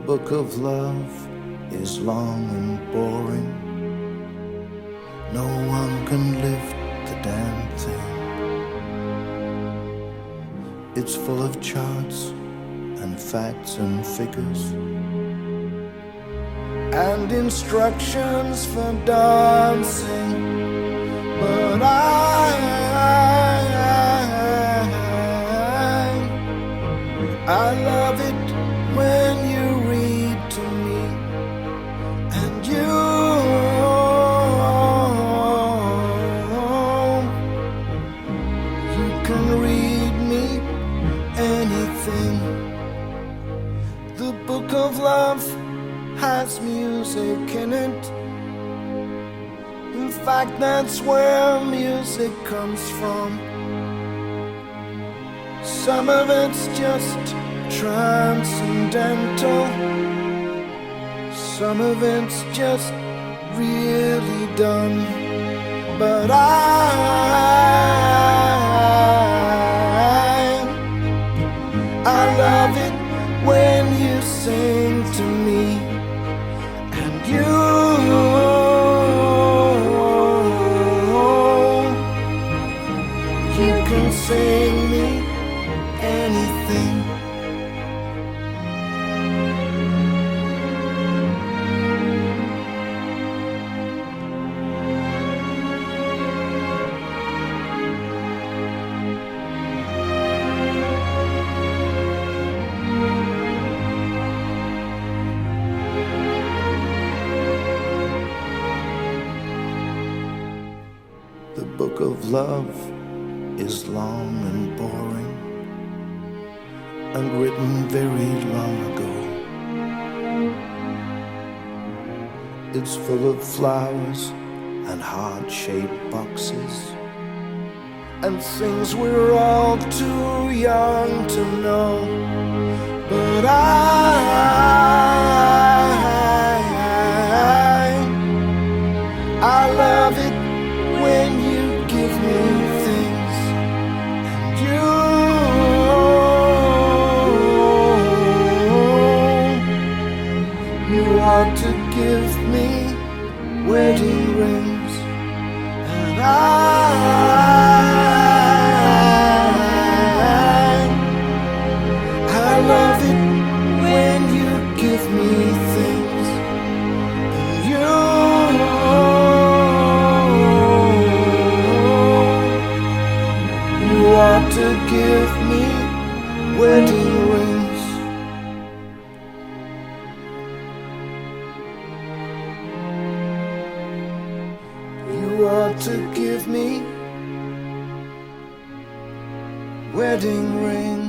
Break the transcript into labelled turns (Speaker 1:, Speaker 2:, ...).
Speaker 1: book of love is long and boring. No one can lift the damn thing. It's full of charts and facts and figures and instructions for dancing. But I love it when you read to me, and you can read me anything. The book of love has music in it. In fact, that's where music comes from. Some of it's just transcendental, some of it's just really done. But I love it when you sing to me, and you can sing me anything. The book of love is long and boring and written very long ago. It's full of flowers and heart-shaped boxes and things we're all too young to know. But I love it when you give me things, and you ought to give me wedding rings, and I love it when you give me things, and you ought to give me wedding rings. You ought to give me wedding rings.